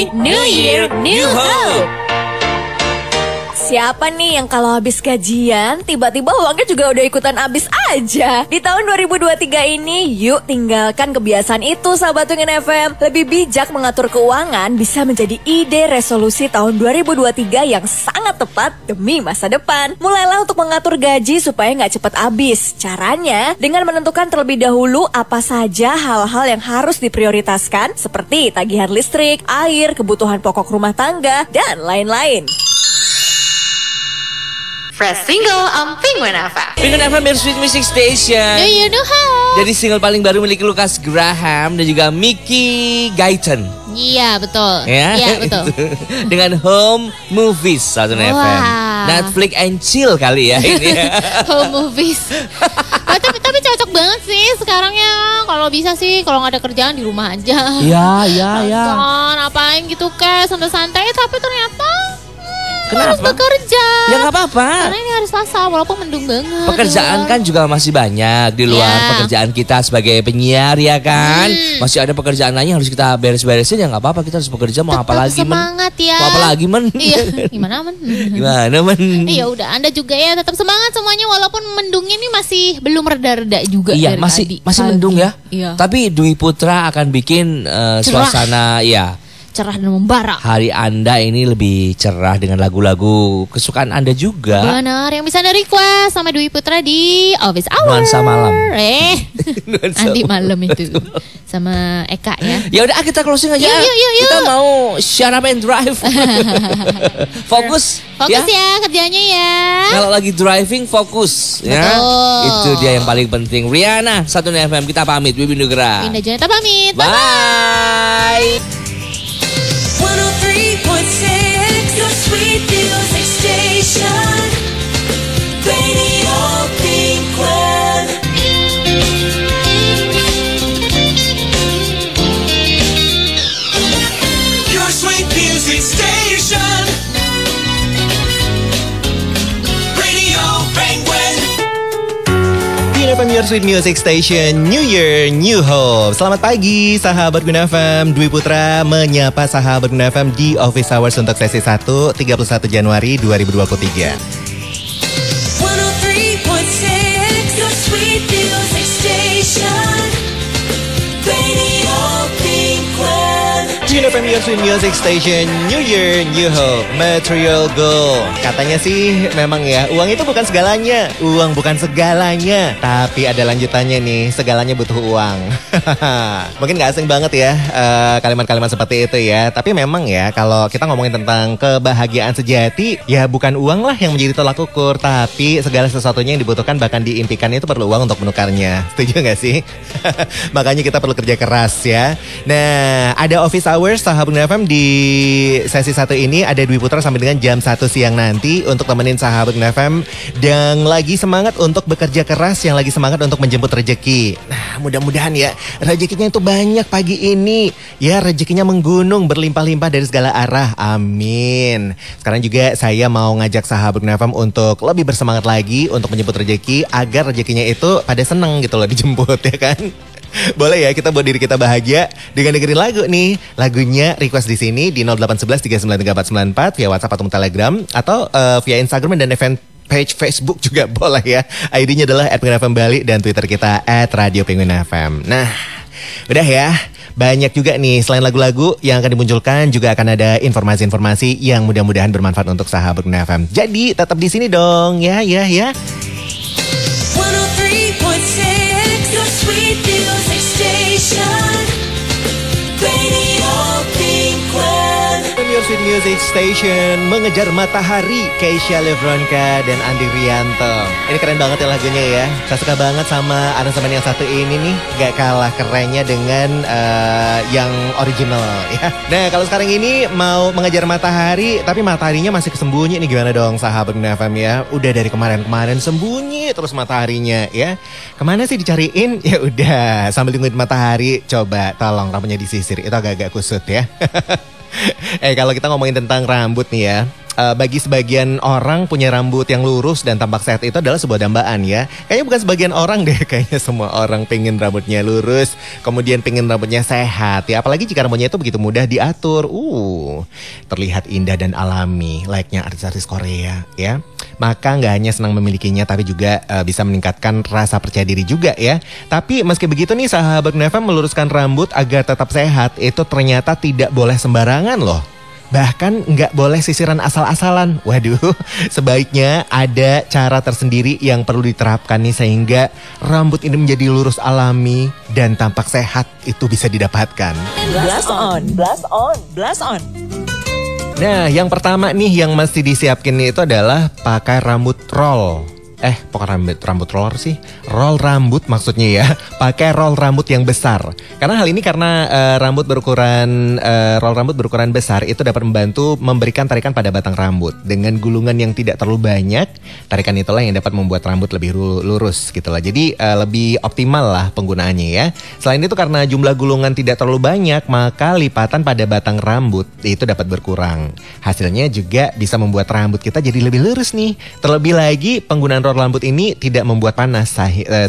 January, New Year, New Hope. Siapa nih yang kalau habis gajian tiba-tiba uangnya juga udah ikutan habis aja? Di tahun 2023 ini, yuk tinggalkan kebiasaan itu sahabat Wingin FM. Lebih bijak mengatur keuangan bisa menjadi ide resolusi tahun 2023 yang sangat tepat demi masa depan. Mulailah untuk mengatur gaji supaya nggak cepat habis. Caranya dengan menentukan terlebih dahulu apa saja hal-hal yang harus diprioritaskan seperti tagihan listrik, air, kebutuhan pokok rumah tangga, dan lain-lain. Fresh single on Penguin FM. Penguin FM Your Sweet Music Station. Do you know how? Jadi single paling baru milik Lucas Graham dan juga Mickey Guyton. Iya betul. Ya, iya betul. Dengan Home Movies satu FM. Netflix and chill kali ya ini. Home Movies. tapi cocok banget sih sekarang ya. Kalau bisa sih kalau nggak ada kerjaan di rumah aja. Iya. Nonton apain gitu kayak santai-santai tapi ternyata Kenapa? harus bekerja. Ya nggak apa-apa. Karena ini hari Selasa walaupun mendung banget. Pekerjaan kan juga masih banyak di luar pekerjaan kita sebagai penyiar ya kan. Masih ada pekerjaan lain yang harus kita beres-beresin ya nggak apa-apa, kita harus bekerja mau apa lagi semangat ya. Mau apa lagi Iya, gimana men? Gimana men? Ya udah Anda juga ya tetap semangat semuanya walaupun mendungnya ini masih belum reda-reda juga. Iya, dari masih pagi. mendung ya. Iya. Tapi Dwi Putra akan bikin suasana cerah dan membara. Hari Anda ini lebih cerah dengan lagu-lagu kesukaan Anda juga. Benar, yang bisa Anda request sama Dwi Putra di Office Hour. Nuansa malam. Nanti malam itu sama Eka ya. Ya udah kita closing aja. Yuk. Kita mau shut up and drive. Fokus ya kerjanya ya. Kalau lagi driving fokus ya. Itu dia yang paling penting. Rihanna, Satu FM, kita pamit. Wibi Nugra. Indah Jonita pamit. Bye. 103.6 The Sweet Music Station, Radio Penguin. Your Sweet Music Station, Radio Penguin. FM Your Sweet Music Station, New Year, New Hope. Selamat pagi sahabat Guna FM. Dwi Putra menyapa sahabat Guna FM di Office Hours untuk sesi 1 31 Januari 2023. 103.6 The Sweet Music Station, Radio Penguin. Guna FM Your Sweet Music Station, New Year, New Hope, Material Goal. Katanya sih memang ya, uang itu bukan segalanya. Uang bukan segalanya, tapi ada lanjutannya nih, segalanya butuh uang. Mungkin gak asing banget ya kalimat-kalimat seperti itu ya. Tapi memang ya, kalau kita ngomongin tentang kebahagiaan sejati, ya bukan uang lah yang menjadi tolak ukur, tapi segala sesuatunya yang dibutuhkan bahkan diimpikan itu perlu uang untuk menukarnya. Setuju gak sih? Makanya kita perlu kerja keras ya. Nah, ada Office Hours sahabat FM di sesi 1 ini ada Dwi Putra sampai dengan jam 1 siang nanti untuk temenin sahabat FM yang lagi semangat untuk bekerja keras, yang lagi semangat untuk menjemput rezeki. Nah, mudah-mudahan ya rezekinya itu banyak pagi ini. Ya, rezekinya menggunung berlimpah-limpah dari segala arah. Amin. Sekarang juga saya mau ngajak sahabat FM untuk lebih bersemangat lagi untuk menjemput rezeki agar rezekinya itu pada seneng gitu loh dijemput ya kan. Boleh ya kita buat diri kita bahagia dengan dengerin lagu nih. Lagunya request di sini di 0811 3934494 via WhatsApp atau Telegram atau via Instagram dan event page Facebook juga boleh ya. ID-nya adalah @penguin Bali dan Twitter kita @radiopenguinfm. Nah, udah ya. Banyak juga nih selain lagu-lagu yang akan dimunculkan juga akan ada informasi-informasi yang mudah-mudahan bermanfaat untuk sahabat Penguin FM. Jadi tetap di sini dong ya. 103.6 The Sweet Music Station, Radio Penguin. Your Sweet Music Station, Mengejar Matahari, Keisha Levronka dan Andi Rianto. Ini keren banget ya lagunya ya. Saya suka banget sama aransemen yang satu ini nih. Gak kalah kerennya dengan yang original ya. Nah kalau sekarang ini mau mengejar matahari, tapi mataharinya masih kesembunyi nih. Gimana dong sahabat FM ya. Udah dari kemarin-kemarin sembunyi terus mataharinya ya. Kemana sih dicariin? Ya udah sambil tungguin matahari, coba tolong rambutnya disisir. Itu agak-agak kusut ya. Kalau kita ngomongin tentang rambut nih ya, bagi sebagian orang punya rambut yang lurus dan tampak sehat itu adalah sebuah dambaan ya. Kayaknya bukan sebagian orang deh, kayaknya semua orang pengen rambutnya lurus, kemudian pengen rambutnya sehat ya. Apalagi jika rambutnya itu begitu mudah diatur, terlihat indah dan alami, layaknya artis-artis Korea ya. Maka nggak hanya senang memilikinya, tapi juga bisa meningkatkan rasa percaya diri juga ya. Tapi meski begitu nih, sahabat NFM, meluruskan rambut agar tetap sehat itu ternyata tidak boleh sembarangan loh. Bahkan nggak boleh sisiran asal-asalan. Waduh, sebaiknya ada cara tersendiri yang perlu diterapkan nih sehingga rambut ini menjadi lurus alami dan tampak sehat itu bisa didapatkan. Blast on, blast on, blast on. Nah, yang pertama nih yang mesti disiapkan itu adalah pakai rambut roll. Bukan rambut roller sih, roll rambut maksudnya ya. Pakai roll rambut yang besar. Karena hal ini karena roll rambut berukuran besar itu dapat membantu memberikan tarikan pada batang rambut. Dengan gulungan yang tidak terlalu banyak, tarikan itulah yang dapat membuat rambut lebih lurus gitu lah. Jadi lebih optimal lah penggunaannya ya. Selain itu karena jumlah gulungan tidak terlalu banyak, maka lipatan pada batang rambut itu dapat berkurang. Hasilnya juga bisa membuat rambut kita jadi lebih lurus nih. Terlebih lagi penggunaan roll rambut ini tidak membuat panas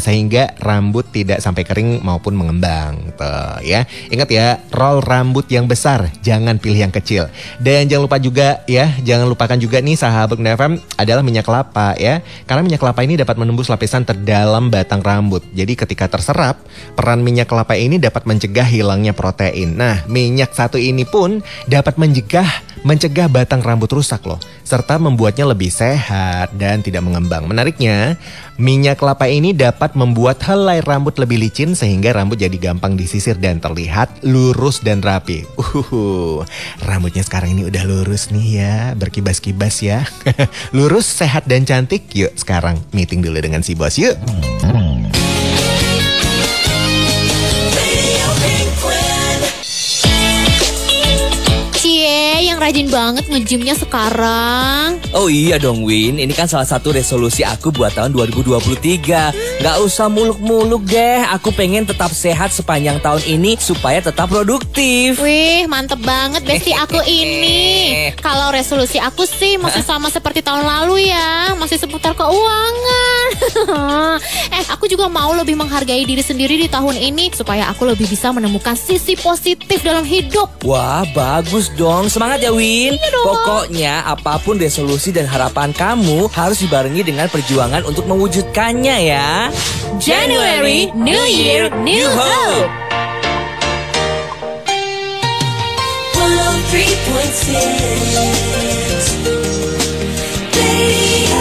sehingga rambut tidak sampai kering maupun mengembang. Tuh, ya. Ingat ya, roll rambut yang besar, jangan pilih yang kecil. Dan jangan lupa juga ya, jangan lupakan juga nih sahabat NFM adalah minyak kelapa ya. Karena minyak kelapa ini dapat menembus lapisan terdalam batang rambut. Jadi ketika terserap, peran minyak kelapa ini dapat mencegah hilangnya protein. Nah, minyak satu ini pun dapat mencegah batang rambut rusak loh, serta membuatnya lebih sehat dan tidak mengembang. Menariknya, minyak kelapa ini dapat membuat helai rambut lebih licin sehingga rambut jadi gampang disisir dan terlihat lurus dan rapi. Rambutnya sekarang ini udah lurus nih ya, berkibas-kibas ya. Lurus, sehat dan cantik. Yuk sekarang meeting dulu dengan si bos yuk. Yang rajin banget nge-gymnya sekarang. Oh iya dong Win, ini kan salah satu resolusi aku buat tahun 2023. Gak usah muluk-muluk deh, aku pengen tetap sehat sepanjang tahun ini supaya tetap produktif. Wih, mantep banget besti aku ini. Kalau resolusi aku sih masih sama seperti tahun lalu ya, masih seputar keuangan. Aku juga mau lebih menghargai diri sendiri di tahun ini supaya aku lebih bisa menemukan sisi positif dalam hidup. Wah, bagus dong. Semangat ya Win. Pokoknya apapun resolusi dan harapan kamu harus dibarengi dengan perjuangan untuk mewujudkannya ya. January, New Year, New Hope. 103.6 Radio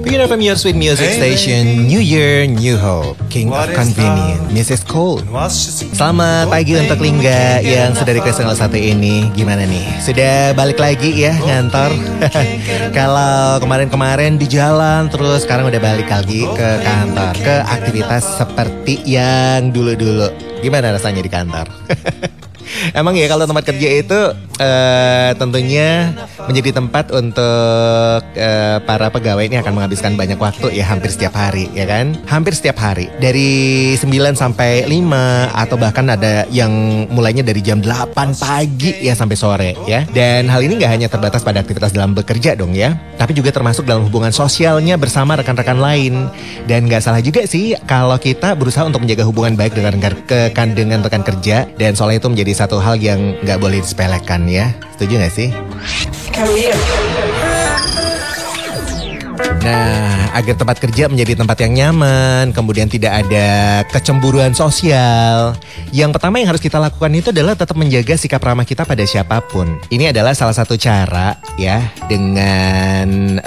Pink FM, your sweet music station. New Year, New Hope. King of Convenience, Mrs. Cole. Selamat pagi untuk Lingga yang sudah request tanggal 1 ini. Gimana nih? Sudah balik lagi ya ngantor? Kalau kemarin-kemarin di jalan, terus sekarang udah balik lagi ke kantor, ke aktivitas seperti yang dulu-dulu. Gimana rasanya di kantor? Emang ya kalau tempat kerja itu tentunya menjadi tempat untuk para pegawai ini akan menghabiskan banyak waktu ya, hampir setiap hari ya kan. Hampir setiap hari dari 9 sampai 5 atau bahkan ada yang mulainya dari jam 8 pagi ya sampai sore ya. Dan hal ini gak hanya terbatas pada aktivitas dalam bekerja dong ya, tapi juga termasuk dalam hubungan sosialnya bersama rekan-rekan lain. Dan gak salah juga sih kalau kita berusaha untuk menjaga hubungan baik dengan rekan kerja. Dan soal itu menjadi satu hal yang gak boleh disepelekan ya. Setuju gak sih? Nah, agar tempat kerja menjadi tempat yang nyaman, kemudian tidak ada kecemburuan sosial, yang pertama yang harus kita lakukan itu adalah tetap menjaga sikap ramah kita pada siapapun. Ini adalah salah satu cara ya, dengan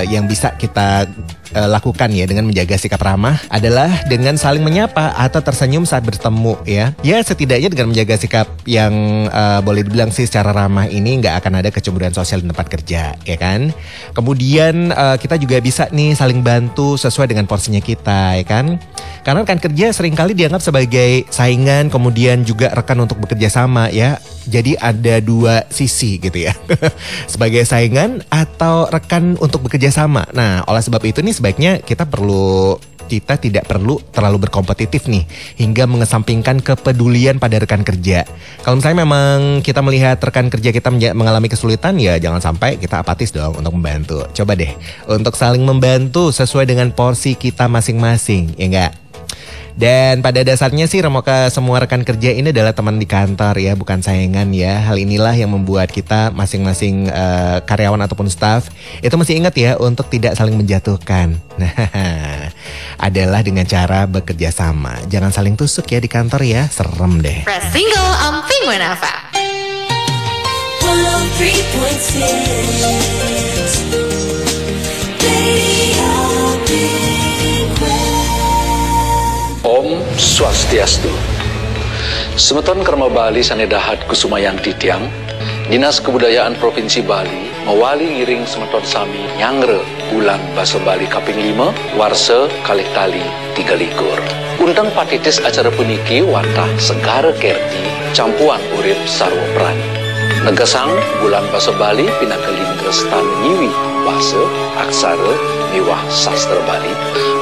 yang bisa kita lakukan ya dengan menjaga sikap ramah adalah dengan saling menyapa atau tersenyum saat bertemu ya. Ya setidaknya dengan menjaga sikap yang boleh dibilang sih secara ramah ini nggak akan ada kecemburuan sosial di tempat kerja ya kan. Kemudian kita juga bisa nih saling bantu sesuai dengan porsinya kita ya kan. Karena rekan kerja seringkali dianggap sebagai saingan, kemudian juga rekan untuk bekerja sama ya. Jadi ada dua sisi gitu ya. Sebagai saingan atau rekan untuk bekerja sama. Nah oleh sebab itu nih sebaiknya kita perlu kita tidak perlu terlalu berkompetitif nih, hingga mengesampingkan kepedulian pada rekan kerja. Kalau misalnya memang kita melihat rekan kerja kita mengalami kesulitan, ya jangan sampai kita apatis dong untuk membantu. Coba deh untuk saling membantu sesuai dengan porsi kita masing-masing, ya enggak? Dan pada dasarnya sih Remoka, semua rekan kerja ini adalah teman di kantor ya, bukan saingan ya. Hal inilah yang membuat kita masing-masing karyawan ataupun staff itu mesti ingat ya untuk tidak saling menjatuhkan. Nah, adalah dengan cara bekerja sama. Jangan saling tusuk ya di kantor ya, serem deh. Press single on Penguin FM. 103.6 Radio Om Swastiastu. Semeton Karma Bali sanedahat kusumayang titiang, Dinas Kebudayaan Provinsi Bali mewali ngiring semeton sami nyangre bulan basa Bali kaping 5 warse kalih tali 3 Undang patitis acara puniki wantah segara kerti campuan urip sarwa prani. Negasang bulan basa Bali pinakelindra stan nyiwi basa aksara miwah sastra Bali.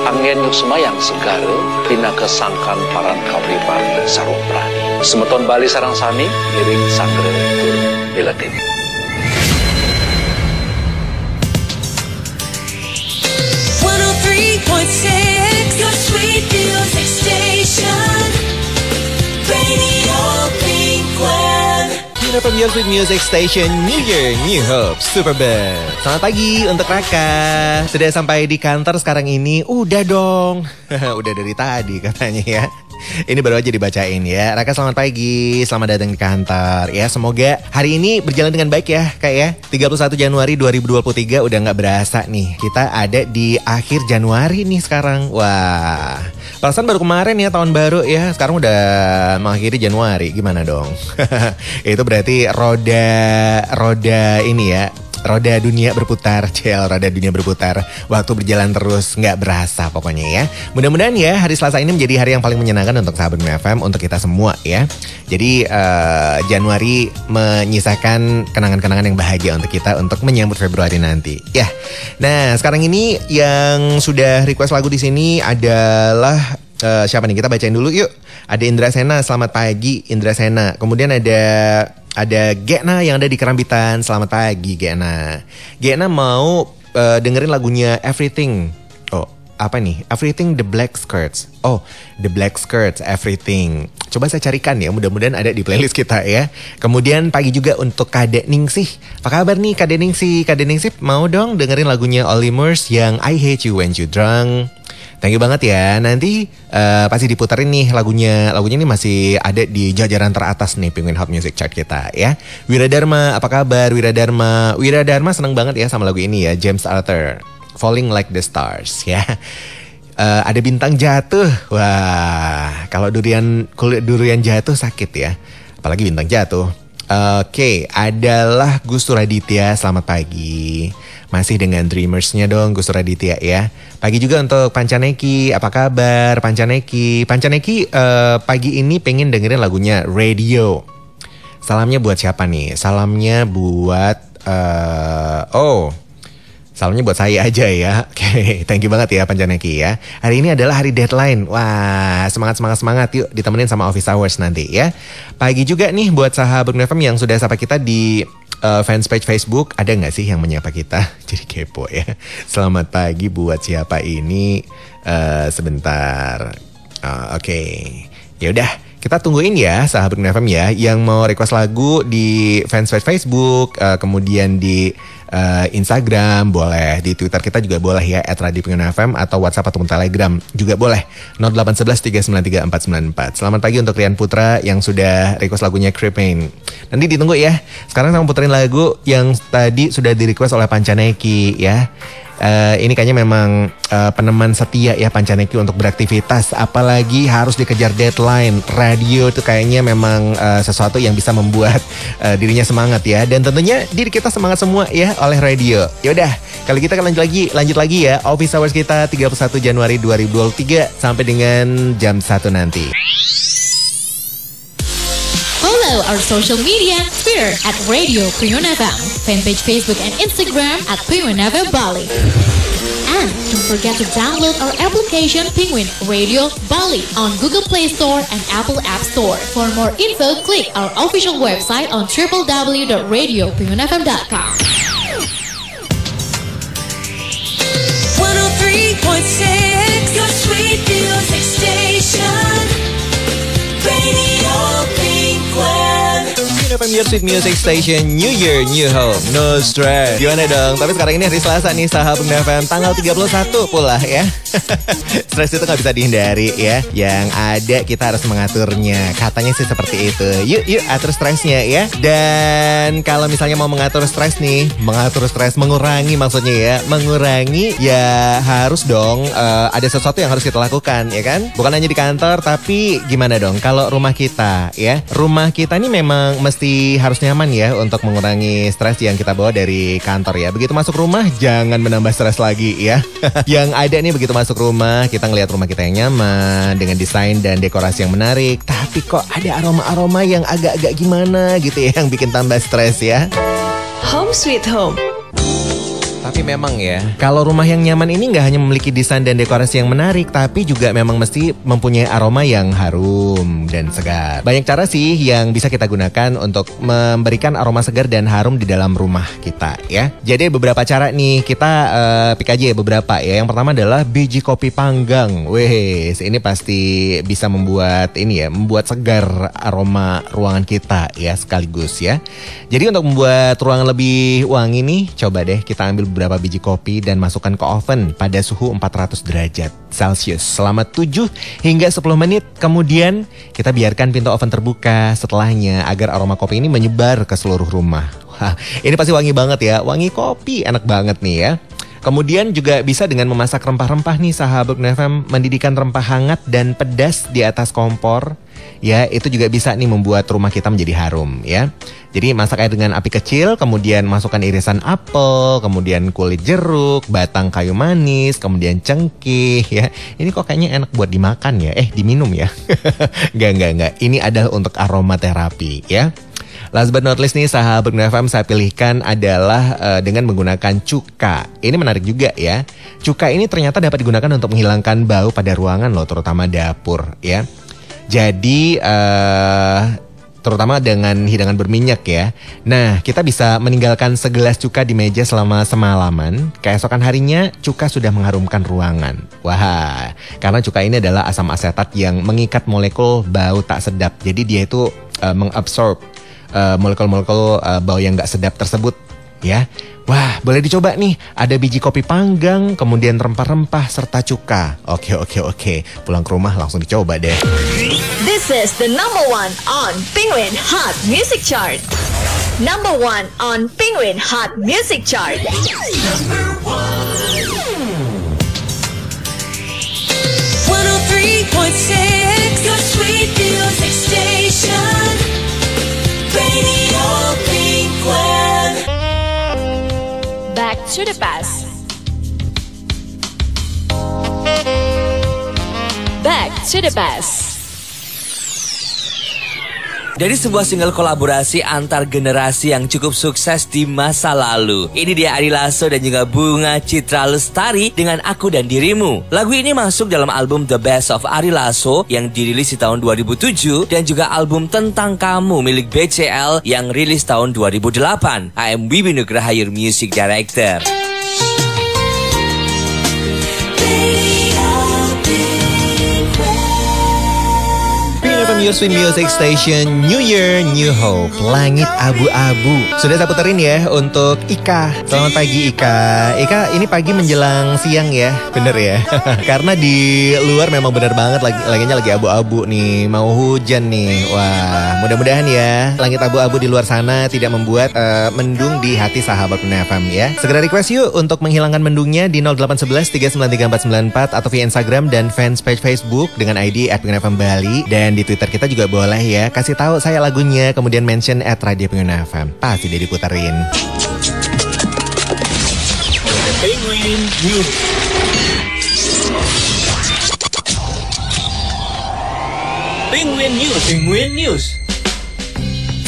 Angin yuk semayang segara pina kesangkan paran kauripan sarwa prani. Semeton Bali sarang sami ngiring sangre tur belatin. Your sweet music station, Radio Penguin. From Your Sweet Music Station, New Year, New Hope, Superbird. Selamat pagi untuk Raka. Sudah sampai di kantor sekarang ini? Udah dong. Udah dari tadi katanya ya. Ini baru aja dibacain ya. Raka selamat pagi, selamat datang di kantor ya. Semoga hari ini berjalan dengan baik ya Kak ya. 31 Januari 2023 udah gak berasa nih. Kita ada di akhir Januari nih sekarang. Wah, perasaan baru kemarin ya tahun baru ya. Sekarang udah mengakhiri Januari, gimana dong? Itu berarti roda ini ya, roda dunia berputar, roda dunia berputar. Waktu berjalan terus, nggak berasa pokoknya ya. Mudah-mudahan ya hari Selasa ini menjadi hari yang paling menyenangkan untuk sahabat FM, untuk kita semua ya. Jadi Januari menyisakan kenangan-kenangan yang bahagia untuk kita untuk menyambut Februari nanti ya. Nah sekarang ini yang sudah request lagu di sini adalah siapa nih? Kita bacain dulu yuk. Ada Indra Sena, selamat pagi Indra Sena. Kemudian ada Gena yang ada di Kerambitan. Selamat pagi Gena. Gena mau dengerin lagunya Everything. Oh, apa nih? Everything The Black Skirts. Oh, The Black Skirts Everything. Coba saya carikan ya, mudah-mudahan ada di playlist kita ya. Kemudian pagi juga untuk Kade Ningsih. Apa kabar nih Kade Ningsih? Kade Ningsih mau dong dengerin lagunya Olimers yang I Hate You When You Drunk. Thank you banget ya. Nanti pasti diputerin nih lagunya. Lagunya ini masih ada di jajaran teratas nih Penguin Hot Music Chart kita ya. Wiradharma, apa kabar Wiradharma? Wiradharma seneng banget ya sama lagu ini ya, James Arthur, Falling Like the Stars ya. Ada bintang jatuh. Wah, kalau kulit durian jatuh sakit ya. Apalagi bintang jatuh. Oke, adalah Gus Suraditya. Selamat pagi. Masih dengan Dreamers-nya dong Gus Raditya ya. Pagi juga untuk Pancaneki. Apa kabar Pancaneki? Pancaneki pagi ini pengen dengerin lagunya Radio. Salamnya buat siapa nih? Salamnya buat salamnya buat saya aja ya. Oke, thank you banget ya Pancaneki ya. Hari ini adalah hari deadline. Wah, semangat yuk ditemenin sama Office Hours nanti ya. Pagi juga nih buat sahabat FM yang sudah sapa kita di fanspage Facebook. Ada gak sih yang menyapa kita? Jadi kepo ya. Selamat pagi buat siapa ini? Sebentar. Oke. Yaudah, kita tungguin ya sahabat FM ya, yang mau request lagu di fanspage Facebook, kemudian di Instagram boleh, di Twitter kita juga boleh ya @radiopenguin_fm, atau WhatsApp ataupun Telegram juga boleh 0811 393 494. Selamat pagi untuk Rian Putra yang sudah request lagunya Creeping. Nanti ditunggu ya. Sekarang saya mau puterin lagu yang tadi sudah di request oleh Pancaneki ya. Ini kayaknya memang peneman setia ya Pancaneki untuk beraktivitas, apalagi harus dikejar deadline. Radio itu kayaknya memang sesuatu yang bisa membuat dirinya semangat ya, dan tentunya diri kita semangat semua ya oleh radio. Yaudah, kali kita akan lanjut lagi ya Office Hours kita 31 Januari 2023 sampai dengan jam 1 nanti. Follow our social media, Twitter @Radio Penguin FM, fanpage Facebook and Instagram @Penguin FM Bali. And don't forget to download our application Penguin Radio Bali on Google Play Store and Apple App Store. For more info, click our official website on www.radiopenguinfm.com. 103.6, your sweet music station. Radio Penguin. FM Your Sweet Music Station, New Year, New Hope, no stress. Gimana dong? Tapi sekarang ini hari Selasa nih, sahabat FM, tanggal 31 pula ya. Stres itu gak bisa dihindari ya. Yang ada kita harus mengaturnya. Katanya sih seperti itu. Yuk atur stresnya ya. Dan kalau misalnya mau mengatur stres nih, mengurangi maksudnya ya. Mengurangi ya harus dong ada sesuatu yang harus kita lakukan ya kan. Bukan hanya di kantor, tapi gimana dong kalau rumah kita ya. Rumah kita nih memang mesti harus nyaman ya untuk mengurangi stres yang kita bawa dari kantor ya. Begitu masuk rumah jangan menambah stres lagi ya. Yang ada nih begitu masuk rumah kita ngelihat rumah kita yang nyaman dengan desain dan dekorasi yang menarik, tapi kok ada aroma-aroma yang agak-agak gimana gitu ya yang bikin tambah stres ya. Home Sweet Home. Tapi memang ya, kalau rumah yang nyaman ini nggak hanya memiliki desain dan dekorasi yang menarik, tapi juga memang mesti mempunyai aroma yang harum dan segar. Banyak cara sih yang bisa kita gunakan untuk memberikan aroma segar dan harum di dalam rumah kita ya. Jadi beberapa cara nih, kita pick aja ya beberapa ya. Yang pertama adalah biji kopi panggang. Wes, ini pasti bisa membuat membuat segar aroma ruangan kita ya sekaligus ya. Jadi untuk membuat ruangan lebih wangi nih, coba deh kita ambil beberapa biji kopi dan masukkan ke oven pada suhu 400 derajat Celcius selama 7 hingga 10 menit. Kemudian kita biarkan pintu oven terbuka setelahnya agar aroma kopi ini menyebar ke seluruh rumah. Wah, ini pasti wangi banget ya. Wangi kopi enak banget nih ya. Kemudian juga bisa dengan memasak rempah-rempah nih sahabat FM, mendidihkan rempah hangat dan pedas di atas kompor. Ya, itu juga bisa nih membuat rumah kita menjadi harum ya. Jadi masak air dengan api kecil, kemudian masukkan irisan apel, kemudian kulit jeruk, batang kayu manis, kemudian cengkeh ya. Ini kok kayaknya enak buat dimakan ya, diminum ya. Enggak. Ini adalah untuk aromaterapi ya. Last but not least nih sahabat FM, saya pilihkan adalah dengan menggunakan cuka. Ini menarik juga ya. Cuka ini ternyata dapat digunakan untuk menghilangkan bau pada ruangan loh, terutama dapur ya. Jadi terutama dengan hidangan berminyak ya. Nah, kita bisa meninggalkan segelas cuka di meja selama semalaman. Keesokan harinya cuka sudah mengharumkan ruangan. Wah, karena cuka ini adalah asam asetat yang mengikat molekul bau tak sedap. Jadi dia itu mengabsorb molekul-molekul bau yang gak sedap tersebut ya. Wah, boleh dicoba nih. Ada biji kopi panggang, kemudian rempah-rempah serta cuka. Oke. Pulang ke rumah langsung dicoba deh. This is the number 1 on Penguin Hot Music Chart. Number 1 on Penguin Hot Music Chart. Number 103.6, your sweet music station. Radio Penguin. Back to the past. Back to the past. Dari sebuah single kolaborasi antar generasi yang cukup sukses di masa lalu. Ini dia Ari Lasso dan juga Bunga Citra Lestari dengan Aku dan Dirimu. Lagu ini masuk dalam album The Best of Ari Lasso yang dirilis di tahun 2007 dan juga album Tentang Kamu milik BCL yang rilis tahun 2008. I am Wibi Nugraha, your music director. FM Your Sweet Music Station, New Year, New Hope, Langit Abu-Abu. Sudah saya puterin ya untuk Ika. Selamat pagi Ika. Ika, ini pagi menjelang siang ya, bener ya. Karena di luar memang bener banget langitnya lagi abu-abu nih, mau hujan nih. Wah, mudah-mudahan ya langit abu-abu di luar sana tidak membuat mendung di hati sahabat FM ya. Segera request yuk untuk menghilangkan mendungnya di 0811 3934494 atau via Instagram dan fans page Facebook dengan ID @penguin_fm Bali, dan di Twitter kita juga boleh ya. Kasih tahu saya lagunya, kemudian mention @Radio Penguin FM. Pasti dia diputerin. Penguin News. Penguin News.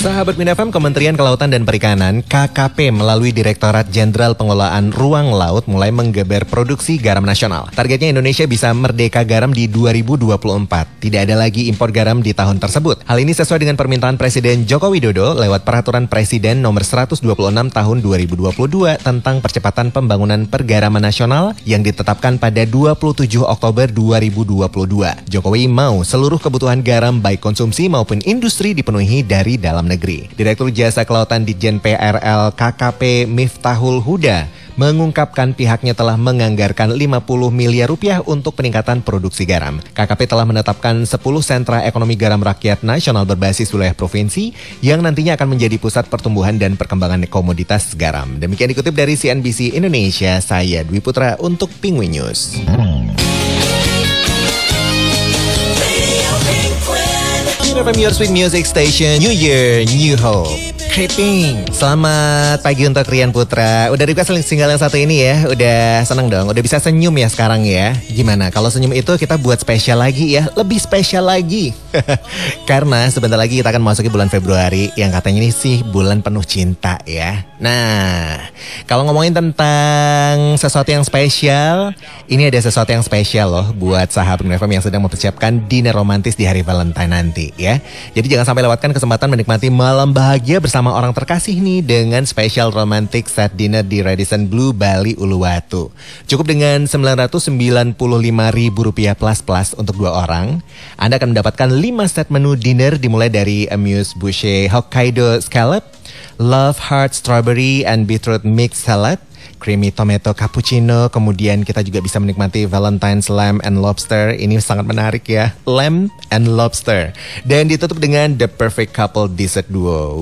Sahabat Min FM, Kementerian Kelautan dan Perikanan KKP melalui Direktorat Jenderal Pengelolaan Ruang Laut mulai menggeber produksi garam nasional. Targetnya Indonesia bisa merdeka garam di 2024. Tidak ada lagi impor garam di tahun tersebut. Hal ini sesuai dengan permintaan Presiden Joko Widodo lewat Peraturan Presiden Nomor 126 Tahun 2022 tentang percepatan pembangunan pergaraman nasional yang ditetapkan pada 27 Oktober 2022. Jokowi mau seluruh kebutuhan garam baik konsumsi maupun industri dipenuhi dari dalam negeri. Direktur Jasa Kelautan Ditjen PRL KKP Miftahul Huda mengungkapkan pihaknya telah menganggarkan 50 miliar rupiah untuk peningkatan produksi garam. KKP telah menetapkan 10 sentra ekonomi garam rakyat nasional berbasis wilayah provinsi yang nantinya akan menjadi pusat pertumbuhan dan perkembangan komoditas garam. Demikian dikutip dari CNBC Indonesia, saya Dwi Putra untuk Penguin News. Your Sweet Music Station, New Year, New Hope. Creeping. Selamat pagi untuk Rian Putra. Udah request single yang satu ini ya. Udah seneng dong. Udah bisa senyum ya sekarang ya. Gimana kalau senyum itu kita buat spesial lagi ya. Lebih spesial lagi. Karena sebentar lagi kita akan memasuki bulan Februari yang katanya ini sih bulan penuh cinta ya. Nah, kalau ngomongin tentang sesuatu yang spesial, ini ada sesuatu yang spesial loh buat sahabat FM yang sedang mempersiapkan dinner romantis di hari Valentine nanti ya. Jadi jangan sampai lewatkan kesempatan menikmati malam bahagia bersama orang terkasih nih dengan special romantic set dinner di Radisson Blu Bali Uluwatu. Cukup dengan Rp995.000 plus untuk 2 orang. Anda akan mendapatkan 5 set menu dinner dimulai dari Amuse Boucher Hokkaido Scallop, Love Heart Strawberry and Beetroot Mix Salad, Creamy Tomato Cappuccino. Kemudian kita juga bisa menikmati Valentine's Lamb and Lobster. Ini sangat menarik ya, Lamb and Lobster. Dan ditutup dengan The Perfect Couple Dessert Duo.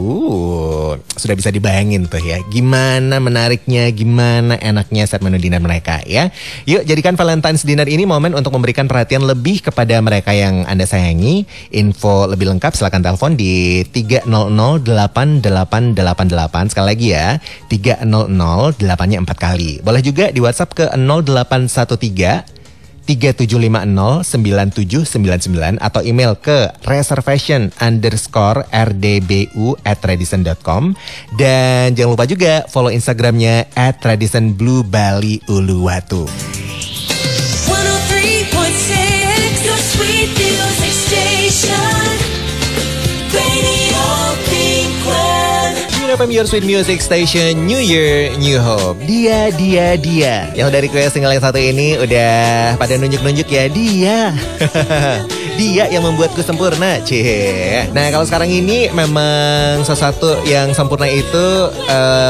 Sudah bisa dibayangin tuh ya, gimana menariknya, gimana enaknya set menu dinner mereka ya. Yuk jadikan Valentine's Dinner ini momen untuk memberikan perhatian lebih kepada mereka yang Anda sayangi. Info lebih lengkap silakan telepon di 3008888. Sekali lagi ya, 300-8-nya 4 kali. Boleh juga di WhatsApp ke 0813 37509799 atau email ke reservation_rdbu@radisson.com. Dan jangan lupa juga follow Instagramnya @RadissonBluBaliUluwatu. 103.6, your sweet music station. Radio Pinkland. FM Your Sweet Music Station, New Year, New Hope. Dia. Yang udah request single yang satu ini udah pada nunjuk-nunjuk ya, dia. Dia yang membuatku sempurna, cie. Nah kalau sekarang ini memang sesuatu yang sempurna itu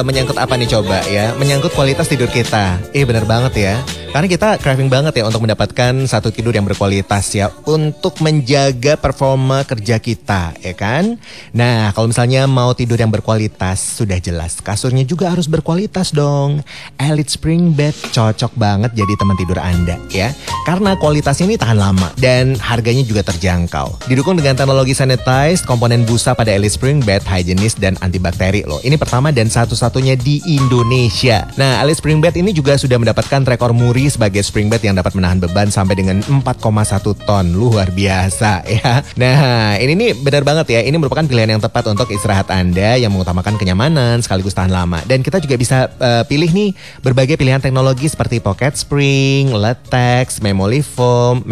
menyangkut apa nih coba ya? Menyangkut kualitas tidur kita. Benar banget ya. Karena kita craving banget ya untuk mendapatkan satu tidur yang berkualitas ya, untuk menjaga performa kerja kita, ya kan? Nah, kalau misalnya mau tidur yang berkualitas, sudah jelas kasurnya juga harus berkualitas dong. Elite Spring Bed cocok banget jadi teman tidur Anda ya. Karena kualitasnya ini tahan lama dan harganya juga terjangkau. Didukung dengan teknologi sanitized, komponen busa pada Elite Spring Bed higienis dan antibakteri loh. Ini pertama dan satu-satunya di Indonesia. Nah, Elite Spring Bed ini juga sudah mendapatkan rekor muri sebagai spring bed yang dapat menahan beban sampai dengan 4,1 ton. Luar biasa ya. Nah, ini nih benar banget ya. Ini merupakan pilihan yang tepat untuk istirahat Anda yang mengutamakan kenyamanan sekaligus tahan lama. Dan kita juga bisa pilih nih berbagai pilihan teknologi seperti pocket spring, latex, memory foam,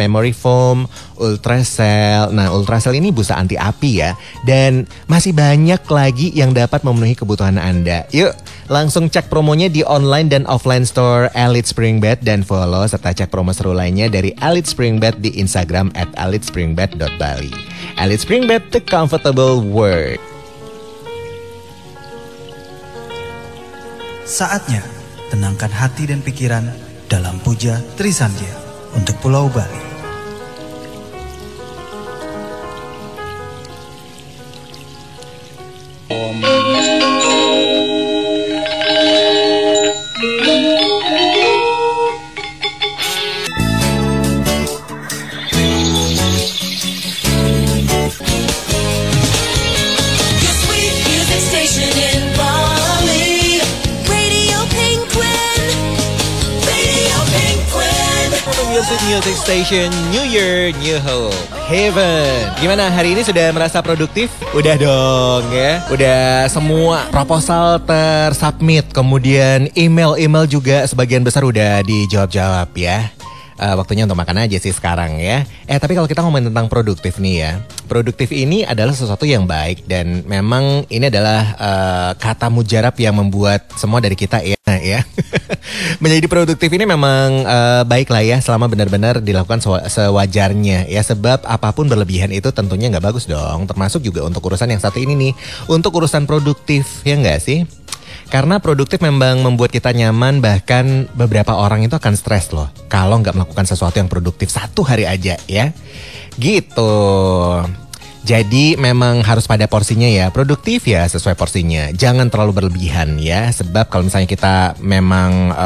ultracell. Nah, ultracell ini busa anti api ya. Dan masih banyak lagi yang dapat memenuhi kebutuhan Anda. Yuk, langsung cek promonya di online dan offline store Elite Spring Bed dan follow serta cek promo seru lainnya dari Elite Spring Bed di Instagram @elitespringbed.bali. Elite Spring Bed, the comfortable word. Saatnya tenangkan hati dan pikiran dalam puja Trisandya untuk Pulau Bali. Music Station, New Year, New Hope, Heaven. Gimana hari ini sudah merasa produktif? Udah dong ya. Udah semua proposal tersubmit, kemudian email juga sebagian besar udah dijawab-jawab ya. Waktunya untuk makan aja sih sekarang ya. Tapi kalau kita ngomongin tentang produktif nih ya, produktif ini adalah sesuatu yang baik dan memang ini adalah kata mujarab yang membuat semua dari kita ya. Menjadi produktif ini memang baik lah ya selama benar-benar dilakukan sewajarnya ya, sebab apapun berlebihan itu tentunya nggak bagus dong. Termasuk juga untuk urusan yang satu ini nih, untuk urusan produktif ya nggak sih? Karena produktif memang membuat kita nyaman, bahkan beberapa orang itu akan stres loh kalau nggak melakukan sesuatu yang produktif satu hari aja ya. Gitu. Jadi memang harus pada porsinya ya, produktif ya sesuai porsinya. Jangan terlalu berlebihan ya, sebab kalau misalnya kita memang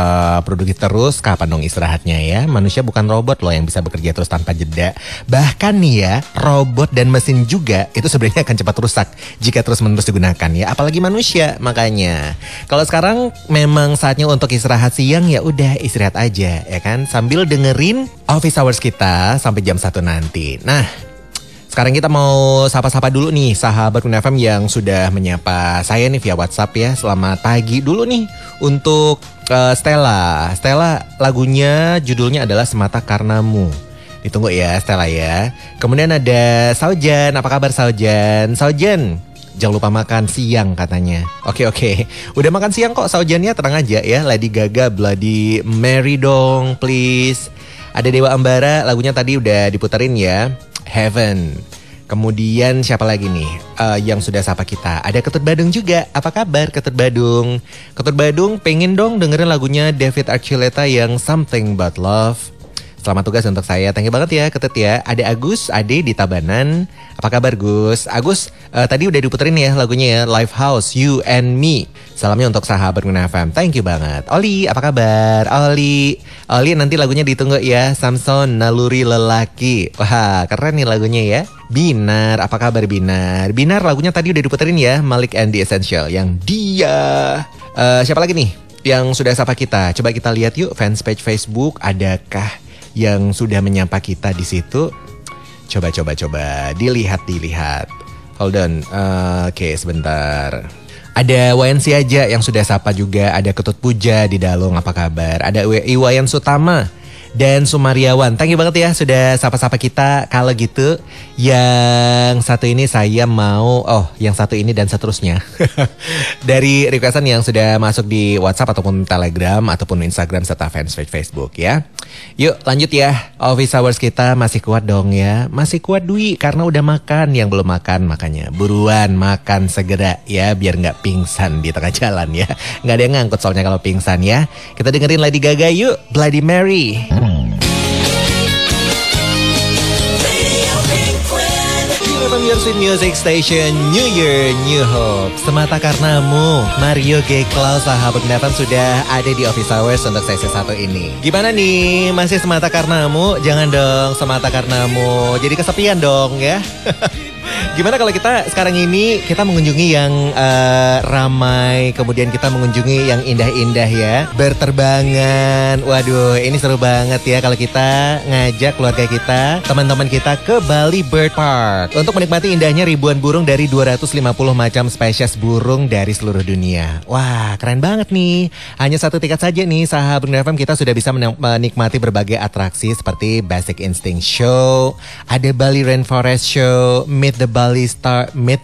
produktif terus, kapan dong istirahatnya ya? Manusia bukan robot loh yang bisa bekerja terus tanpa jeda. Bahkan nih ya, robot dan mesin juga itu sebenarnya akan cepat rusak jika terus-menerus digunakan ya, apalagi manusia. Makanya kalau sekarang memang saatnya untuk istirahat siang, ya udah istirahat aja ya kan, sambil dengerin office hours kita sampai jam 1 nanti. Nah, sekarang kita mau sapa-sapa dulu nih sahabat Kun FM yang sudah menyapa saya nih via WhatsApp ya. Selamat pagi dulu nih untuk Stella. Stella, lagunya judulnya adalah Semata Karenamu. Ditunggu ya Stella ya. Kemudian ada Saujan, apa kabar Saujan? Saujan, jangan lupa makan siang katanya. Oke. Udah makan siang kok Saujannya, tenang aja ya. Lady Gaga, Bloody Mary dong please. Ada Dewa Ambara, lagunya tadi udah diputerin ya, Heaven. Kemudian siapa lagi nih yang sudah sapa kita? Ada Ketut Badung juga. Apa kabar Ketut Badung? Ketut Badung pengen dong dengerin lagunya David Archuleta yang Something But Love. Selamat tugas untuk saya. Thank you banget ya Ketut ya. Ada Agus, Ade di Tabanan. Apa kabar Gus? Agus, tadi udah diputerin ya lagunya ya, Lifehouse, You and Me. Salamnya untuk sahabat Kun FM. Thank you banget. Oli, apa kabar? Oli nanti lagunya ditunggu ya. Samson, Naluri Lelaki. Wah, keren nih lagunya ya. Binar, apa kabar Binar? Binar lagunya tadi udah diputerin ya, Malik and the Essential yang Dia. Siapa lagi nih yang sudah sapa kita? Coba kita lihat yuk fanspage Facebook, adakah yang sudah menyapa kita di situ? Coba dilihat. Hold on. Oke, sebentar. Ada Wayansi aja yang sudah sapa juga. Ada Ketut Puja di Dalung, apa kabar? Ada Iwayan Sutama dan Sumariawan. Thank you banget ya sudah sapa-sapa kita. Kalau gitu yang satu ini saya mau, yang satu ini dan seterusnya dari requestan yang sudah masuk di WhatsApp ataupun Telegram ataupun Instagram serta fanspage Facebook ya. Yuk lanjut ya. Office hours kita masih kuat dong ya. Masih kuat Dwi karena udah makan. Yang belum makan makanya buruan makan segera ya, biar gak pingsan di tengah jalan ya. Gak ada yang ngangkut soalnya kalau pingsan ya. Kita dengerin Lady Gaga yuk, Bloody Mary. Music Station, New Year, New Hope. Semata Karenamu, Mario G. Klaus, sahabat Kun sudah ada di Office Hours untuk sesi 1 ini. Gimana nih, masih semata karenamu? Jangan dong semata karenamu, jadi kesepian dong ya. Gimana kalau kita sekarang ini kita mengunjungi yang ramai, kemudian kita mengunjungi yang indah-indah ya, berterbangan. Waduh, ini seru banget ya kalau kita ngajak keluarga kita, teman-teman kita ke Bali Bird Park untuk menikmati indahnya ribuan burung dari 250 macam spesies burung dari seluruh dunia. Wah, keren banget nih. Hanya 1 tiket saja nih sahabat FM, kita sudah bisa menikmati berbagai atraksi seperti Basic Instinct Show, ada Bali Rainforest Show, Meet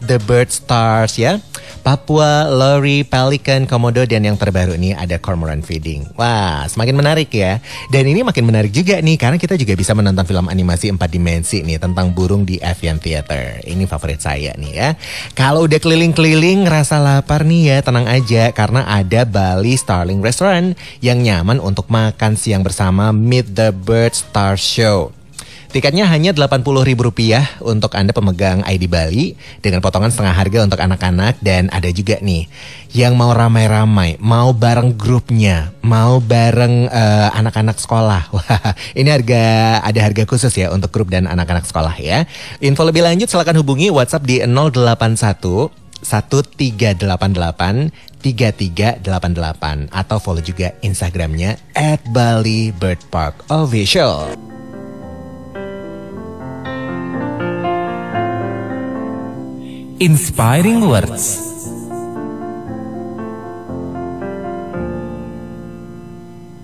the Bird Stars ya, Papua, Lori, Pelican, Komodo, dan yang terbaru nih ada Cormorant Feeding. Wah, semakin menarik ya. Dan ini makin menarik juga nih karena kita juga bisa menonton film animasi 4 dimensi nih tentang burung di Avian Theater. Ini favorit saya nih ya. Kalau udah keliling-keliling rasa lapar nih ya, tenang aja karena ada Bali Starling Restaurant yang nyaman untuk makan siang bersama Meet the Bird Stars Show. Tiketnya hanya Rp80.000 untuk Anda pemegang ID Bali dengan potongan setengah harga untuk anak-anak, dan ada juga nih yang mau ramai-ramai, mau bareng grupnya, mau bareng anak-anak sekolah. Wah, ini ada harga khusus ya untuk grup dan anak-anak sekolah ya. Info lebih lanjut silakan hubungi WhatsApp di 081 1388 3388 atau follow juga Instagramnya @BaliBirdParkOfficial. Inspiring Words.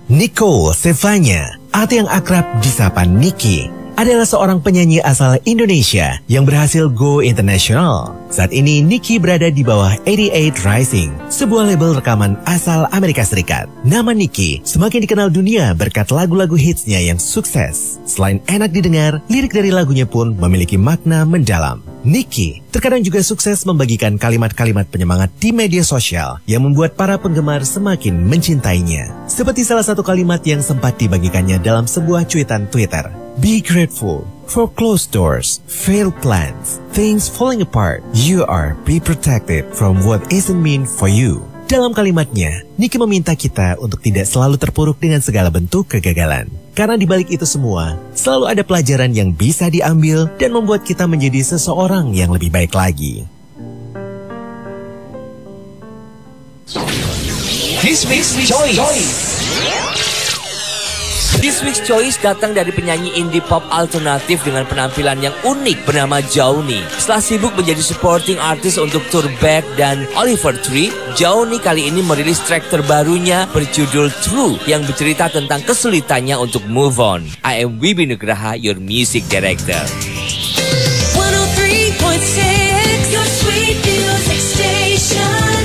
Nicole Stefania, atau yang akrab disapa Niki, adalah seorang penyanyi asal Indonesia yang berhasil go international. Saat ini Niki berada di bawah 88 Rising, sebuah label rekaman asal Amerika Serikat. Nama Niki semakin dikenal dunia berkat lagu-lagu hitsnya yang sukses. Selain enak didengar, lirik dari lagunya pun memiliki makna mendalam. Niki terkadang juga sukses membagikan kalimat-kalimat penyemangat di media sosial yang membuat para penggemar semakin mencintainya. Seperti salah satu kalimat yang sempat dibagikannya dalam sebuah cuitan Twitter. Be grateful for closed doors, failed plans, things falling apart. You are be protected from what isn't meant for you. Dalam kalimatnya, Niki meminta kita untuk tidak selalu terpuruk dengan segala bentuk kegagalan. Karena di balik itu semua, selalu ada pelajaran yang bisa diambil dan membuat kita menjadi seseorang yang lebih baik lagi. This Week's Choice. This Week's Choice datang dari penyanyi indie pop alternatif dengan penampilan yang unik bernama Johnny. Setelah sibuk menjadi supporting artist untuk Tour Back dan Oliver Tree, Johnny kali ini merilis track terbarunya berjudul True yang bercerita tentang kesulitannya untuk move on. I am Wibi Nugraha, your music director. 103.6, your sweet music station.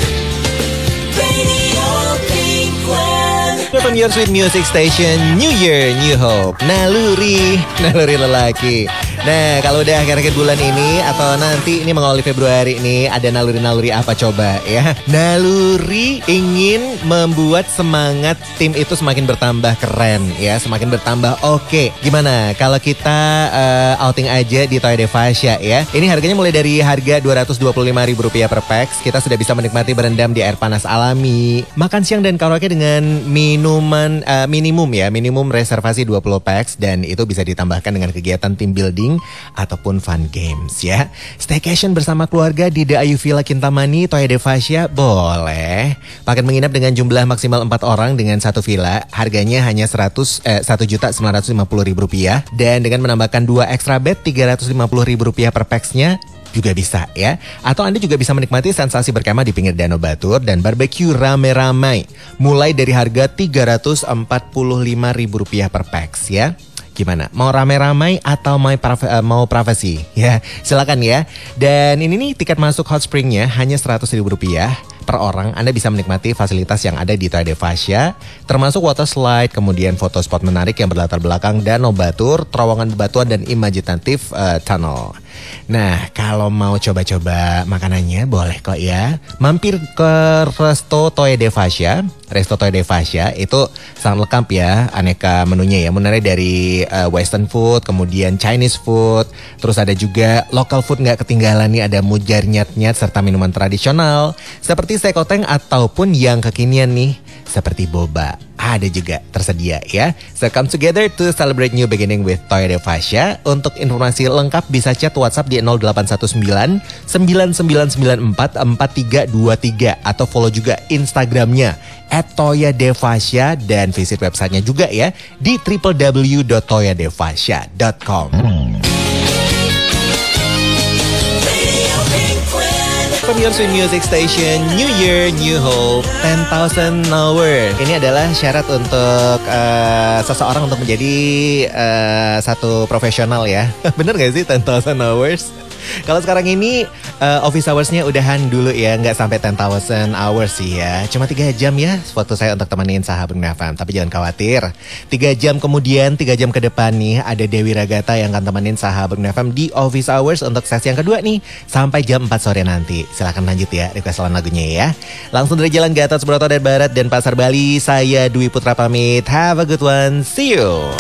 Radio Pinkland. From your sweet music station, New Year, New Hope. Naluri lelaki. Nah, kalau udah akhir-akhir bulan ini atau nanti ini mengawali Februari ini, ada naluri-naluri apa coba ya? Naluri ingin membuat semangat tim itu semakin bertambah keren ya, semakin bertambah oke. Gimana kalau kita outing aja di Toya Devasya ya? Ini harganya mulai dari harga Rp225.000 per pax. Kita sudah bisa menikmati berendam di air panas alami, makan siang dan karaoke dengan minuman minimum reservasi 20 pax, dan itu bisa ditambahkan dengan kegiatan team building ataupun fun games ya. Staycation bersama keluarga di The Ayu Villa Kintamani Toya Devasya boleh. Paket menginap dengan jumlah maksimal 4 orang dengan satu villa, harganya hanya Rp1.950.000, dan dengan menambahkan 2 extra bed Rp350.000 per pax-nya juga bisa ya. Atau Anda juga bisa menikmati sensasi berkemah di pinggir Danau Batur dan barbeque rame-ramai mulai dari harga Rp345.000 per pax ya. Gimana? Mau rame-ramai atau mau privacy? Ya, silakan ya. Dan ini nih tiket masuk hot springnya hanya Rp100.000 per orang. Anda bisa menikmati fasilitas yang ada di Toya Devasya, termasuk water slide, kemudian foto spot menarik yang berlatar belakang Danau Batur, terowongan bebatuan dan imajinatif tunnel. Nah, kalau mau coba-coba makanannya boleh kok ya. Mampir ke Resto Toya Devasya. Resto Toya Devasya itu sangat lengkap ya, aneka menunya ya. Mulai dari western food, kemudian Chinese food, terus ada juga local food nggak ketinggalan nih, ada mujar nyat-nyat serta minuman tradisional seperti sekoteng ataupun yang kekinian nih seperti boba. Ada juga tersedia ya. So come together to celebrate new beginning with Toya Devasya. Untuk informasi lengkap bisa chat WhatsApp di 0819 9994 4323 atau follow juga Instagramnya @toyadevasya dan visit websitenya juga ya di www.toyadevasya.com. From your sweet music station, New Year, New Hope, 10,000 hours. Ini adalah syarat untuk seseorang untuk menjadi satu profesional ya. Bener gak sih 10,000 hours? Kalau sekarang ini office hours-nya udahan dulu ya, nggak sampai 10,000 hours sih ya. Cuma 3 jam ya waktu saya untuk temenin Sahabat FM. Tapi jangan khawatir, 3 jam kemudian, 3 jam ke depan nih ada Dewi Ragata yang akan temenin Sahabat FM di office hours untuk sesi yang kedua nih sampai jam 4 sore nanti. Silahkan lanjut ya requestan lagunya ya. Langsung dari Jalan Gatot Subroto dan Barat dan Pasar Bali, saya Dwi Putra pamit. Have a good one, see you.